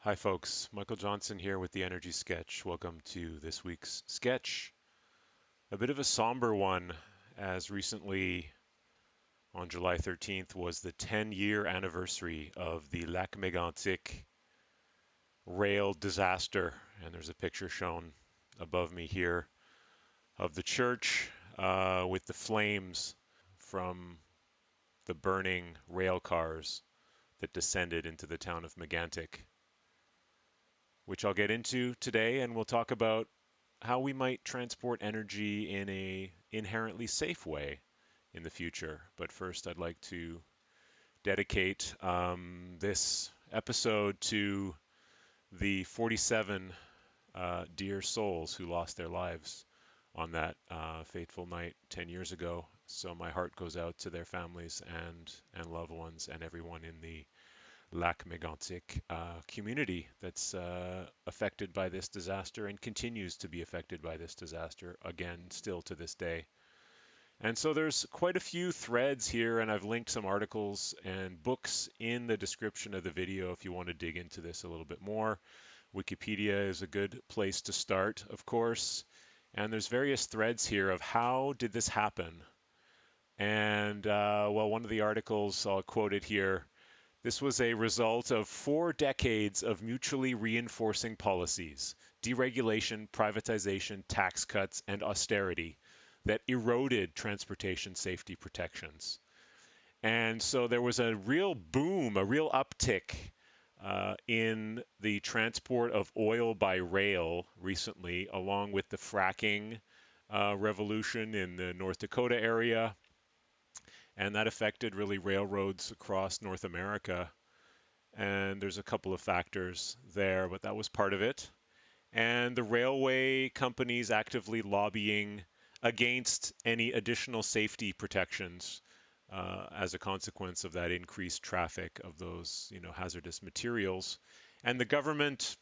Hi, folks. Michael Johnson here with the Energy Sketch. Welcome to this week's sketch. A bit of a somber one, as recently on July 13th was the 10-year anniversary of the Lac Mégantic rail disaster. And there's a picture shown above me here of the church with the flames from the burning rail cars that descended into the town of Mégantic, which I'll get into today, and we'll talk about how we might transport energy in a inherently safe way in the future. But first, I'd like to dedicate this episode to the 47 dear souls who lost their lives on that fateful night 10 years ago. So my heart goes out to their families and loved ones and everyone in the Lac Mégantic community that's affected by this disaster and continues to be affected by this disaster, again, still to this day. And so there's quite a few threads here, and I've linked some articles and books in the description of the video if you want to dig into this a little bit more. Wikipedia is a good place to start, of course. And there's various threads here of how did this happen? And, well, one of the articles, I'll quote it here. This was a result of 4 decades of mutually reinforcing policies, deregulation, privatization, tax cuts, and austerity that eroded transportation safety protections. And so there was a real boom, a real uptick in the transport of oil by rail recently, along with the fracking revolution in the North Dakota area. And that affected really railroads across North America. And there's a couple of factors there, but that was part of it. And the railway companies actively lobbying against any additional safety protections as a consequence of that increased traffic of those, hazardous materials. And the government,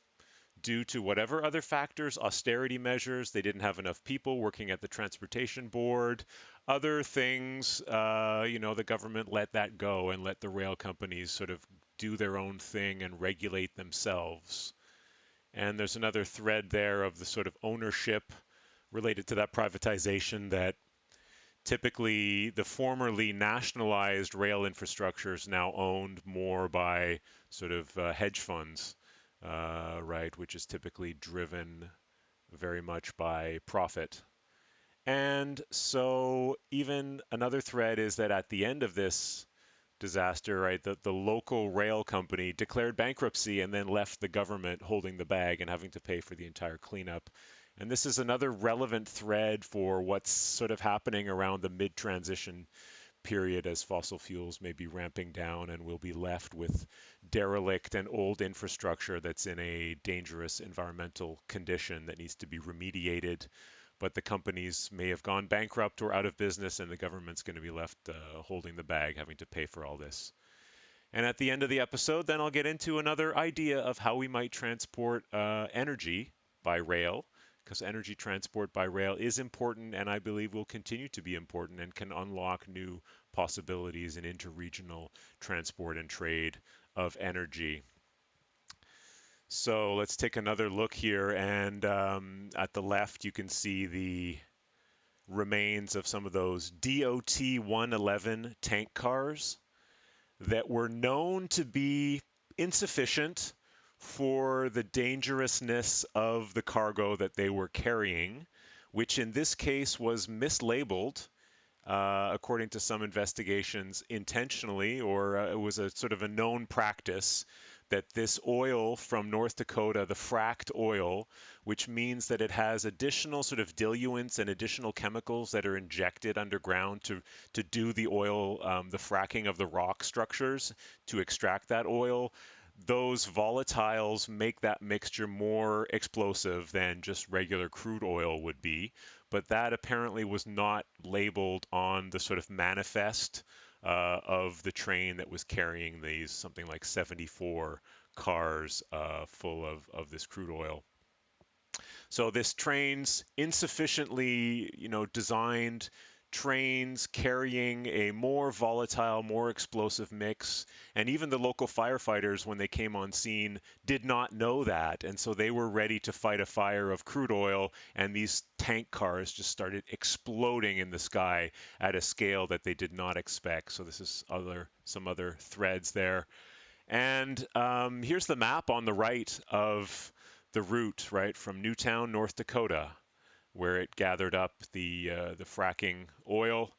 due to whatever other factors, austerity measures, they didn't have enough people working at the transportation board, other things, the government let that go and let the rail companies sort of do their own thing and regulate themselves. And there's another thread there of the sort of ownership related to that privatization that typically the formerly nationalized rail infrastructure is now owned more by sort of hedge funds, right, which is typically driven very much by profit. And so even another thread is that at the end of this disaster, right, the local rail company declared bankruptcy and then left the government holding the bag and having to pay for the entire cleanup. And this is another relevant thread for what's sort of happening around the mid-transition period as fossil fuels may be ramping down and we'll be left with derelict and old infrastructure that's in a dangerous environmental condition that needs to be remediated. But the companies may have gone bankrupt or out of business, and the government's going to be left holding the bag, having to pay for all this. And at the end of the episode, then I'll get into another idea of how we might transport energy by rail, because energy transport by rail is important and I believe will continue to be important and can unlock new possibilities in interregional transport and trade of energy. So let's take another look here, and at the left you can see the remains of some of those DOT 111 tank cars that were known to be insufficient for the dangerousness of the cargo that they were carrying, which in this case was mislabeled, according to some investigations, intentionally, or it was a sort of a known practice that this oil from North Dakota, the fracked oil, which means that it has additional sort of diluents and additional chemicals that are injected underground to do the oil, the fracking of the rock structures to extract that oil. Those volatiles make that mixture more explosive than just regular crude oil would be. But that apparently was not labeled on the sort of manifest of the train that was carrying these something like 74 cars full of this crude oil. So this train's insufficiently, designed trains carrying a more volatile, more explosive mix. And even the local firefighters, when they came on scene, did not know that. And so they were ready to fight a fire of crude oil. And these tank cars just started exploding in the sky at a scale that they did not expect. So this is some other threads there. And here's the map on the right of the route, right, from Newtown, North Dakota, where it gathered up the fracking oil.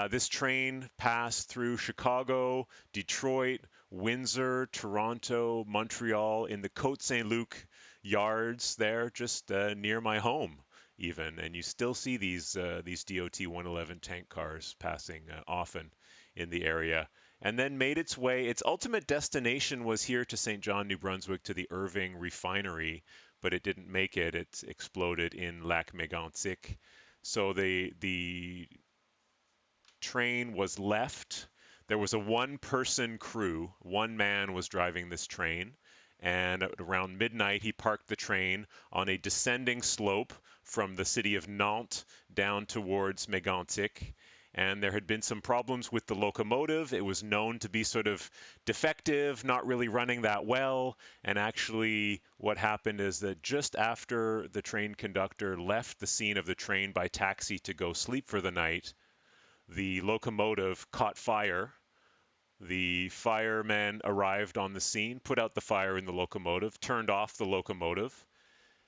This train passed through Chicago, Detroit, Windsor, Toronto, Montreal, in the Côte Saint Luc yards there, just near my home, even. And you still see these DOT 111 tank cars passing often in the area. And then made its way. Its ultimate destination was here to St. John, New Brunswick, to the Irving refinery, but it didn't make it. It exploded in Lac Mégantic. So the train was left. There was a one-person crew. One man was driving this train. And at around midnight, he parked the train on a descending slope from the city of Nantes down towards Mégantic. And there had been some problems with the locomotive. It was known to be sort of defective, not really running that well. And actually, what happened is that just after the train conductor left the scene of the train by taxi to go sleep for the night, the locomotive caught fire. The firemen arrived on the scene, put out the fire in the locomotive, turned off the locomotive,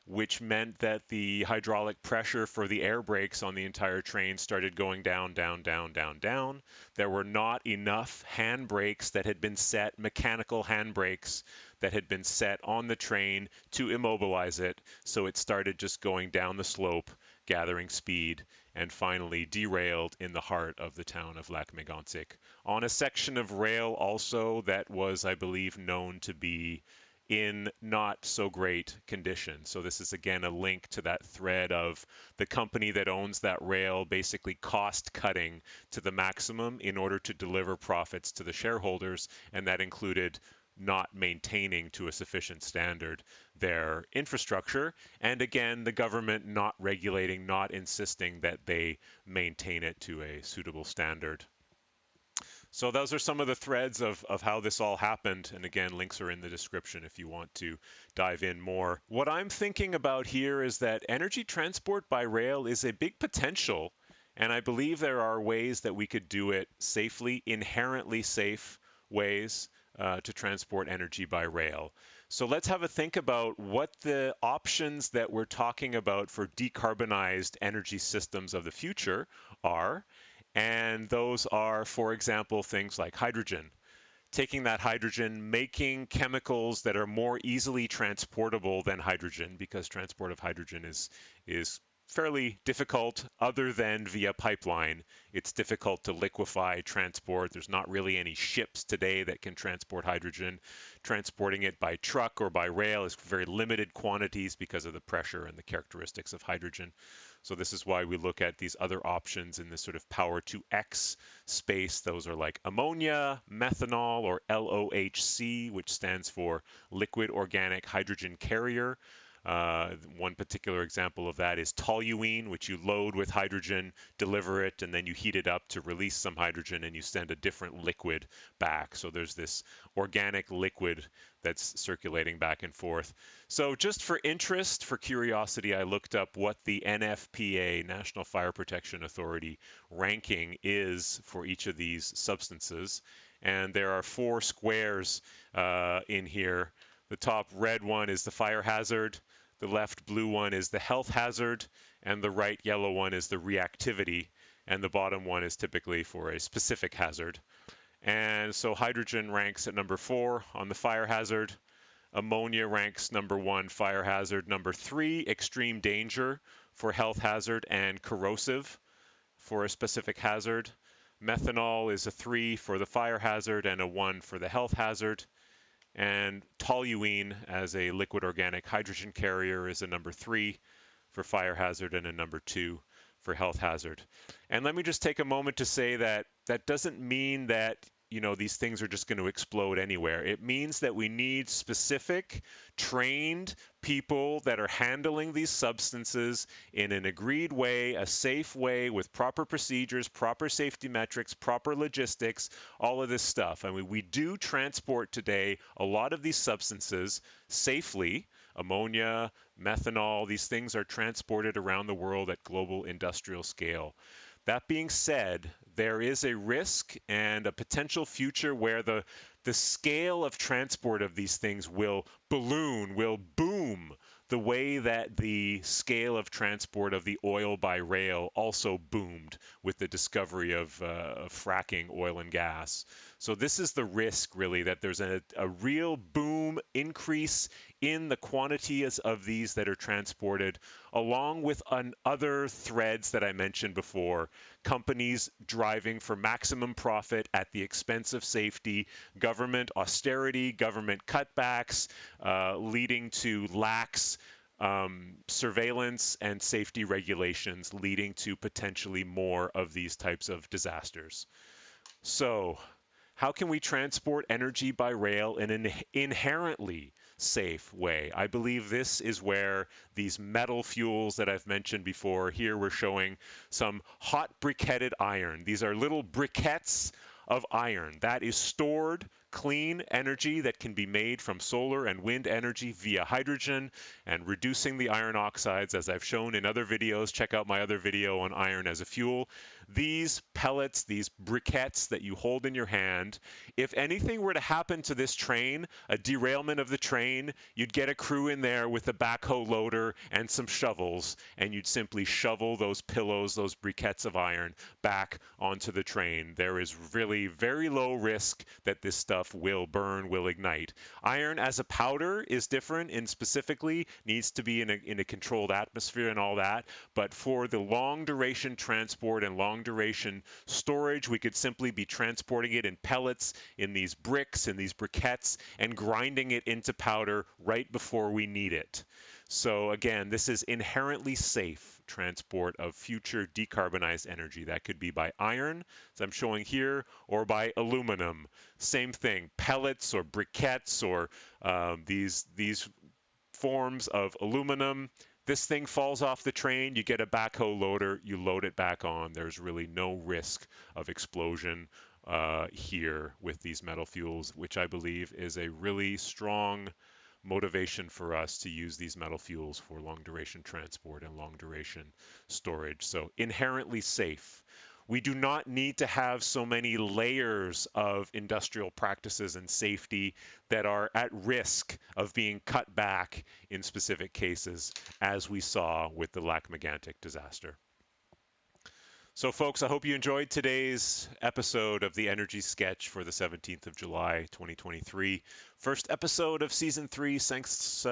which meant that the hydraulic pressure for the air brakes on the entire train started going down, down, down, down, down. There were not enough handbrakes that had been set, mechanical handbrakes that had been set on the train to immobilize it, so it started just going down the slope, gathering speed, and finally derailed in the heart of the town of Lac Mégantic on a section of rail also that was, I believe, known to be in not so great condition. So this is again a link to that thread of the company that owns that rail basically cost cutting to the maximum in order to deliver profits to the shareholders, and that included not maintaining to a sufficient standard their infrastructure, and again the government not regulating, not insisting that they maintain it to a suitable standard. So those are some of the threads of how this all happened. And again, links are in the description if you want to dive in more. What I'm thinking about here is that energy transport by rail is a big potential. And I believe there are ways that we could do it safely, inherently safe ways to transport energy by rail. So let's have a think about what the options that we're talking about for decarbonized energy systems of the future are. And those are, for example, things like hydrogen. Taking that hydrogen, making chemicals that are more easily transportable than hydrogen, because transport of hydrogen is fairly difficult other than via pipeline. It's difficult to liquefy, transport. There's not really any ships today that can transport hydrogen. Transporting it by truck or by rail is very limited quantities because of the pressure and the characteristics of hydrogen. So this is why we look at these other options in this sort of power to X space. Those are like ammonia, methanol, or LOHC, which stands for liquid organic hydrogen carrier. One particular example of that is toluene, which you load with hydrogen, deliver it, and then you heat it up to release some hydrogen, and you send a different liquid back. So there's this organic liquid that's circulating back and forth. So just for interest, for curiosity, I looked up what the NFPA, National Fire Protection Authority, ranking is for each of these substances. And there are 4 squares in here. The top red one is the fire hazard, the left blue one is the health hazard, and the right yellow one is the reactivity, and the bottom one is typically for a specific hazard. And so hydrogen ranks at number 4 on the fire hazard. Ammonia ranks number 1 fire hazard, number 3 extreme danger for health hazard, and corrosive for a specific hazard. Methanol is a 3 for the fire hazard and a 1 for the health hazard. And toluene as a liquid organic hydrogen carrier is a number 3 for fire hazard and a number 2 for health hazard. And let me just take a moment to say that that doesn't mean that these things are just going to explode anywhere. It means that we need specific, trained people that are handling these substances in an agreed way, a safe way, with proper procedures, proper safety metrics, proper logistics, all of this stuff. I mean, we do transport today a lot of these substances safely. Ammonia, methanol, these things are transported around the world at global industrial scale. That being said, there is a risk and a potential future where the scale of transport of these things will balloon, will boom, the way that the scale of transport of the oil by rail also boomed with the discovery of fracking oil and gas. So this is the risk, really, that there's a real boom increase in the quantities of these that are transported, along with other threads that I mentioned before. Companies driving for maximum profit at the expense of safety, government austerity, government cutbacks, leading to lax surveillance and safety regulations, leading to potentially more of these types of disasters. So, how can we transport energy by rail in an inherently safe way? I believe this is where these metal fuels that I've mentioned before, here we're showing some hot briquetted iron. These are little briquettes of iron that is stored clean energy that can be made from solar and wind energy via hydrogen and reducing the iron oxides, as I've shown in other videos. Check out my other video on iron as a fuel. These pellets, these briquettes that you hold in your hand, if anything were to happen to this train, a derailment of the train, you'd get a crew in there with a backhoe loader and some shovels, and you'd simply shovel those pillows, those briquettes of iron, back onto the train. There is really very low risk that this stuff will burn, will ignite. Iron as a powder is different and specifically needs to be in a controlled atmosphere and all that. But for the long duration transport and long duration storage, we could simply be transporting it in pellets, in these bricks, in these briquettes, and grinding it into powder right before we need it. So again, this is inherently safe transport of future decarbonized energy. That could be by iron, as I'm showing here, or by aluminum. Same thing, pellets or briquettes or these forms of aluminum. This thing falls off the train, you get a backhoe loader, you load it back on. There's really no risk of explosion here with these metal fuels, which I believe is a really strong motivation for us to use these metal fuels for long duration transport and long duration storage. So inherently safe. We do not need to have so many layers of industrial practices and safety that are at risk of being cut back in specific cases, as we saw with the Lac Mégantic disaster. So, folks, I hope you enjoyed today's episode of the Energy Sketch for the 17th of July, 2023. First episode of Season 3. Thanks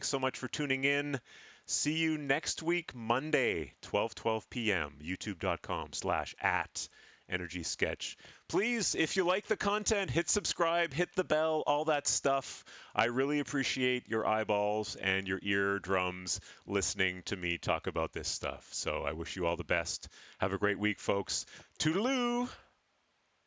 so much for tuning in. See you next week, Monday, 12:12 p.m., youtube.com/@ Energy Sketch. Please, if you like the content, hit subscribe, hit the bell, all that stuff. I really appreciate your eyeballs and your eardrums listening to me talk about this stuff. So I wish you all the best. Have a great week, folks. Toodaloo!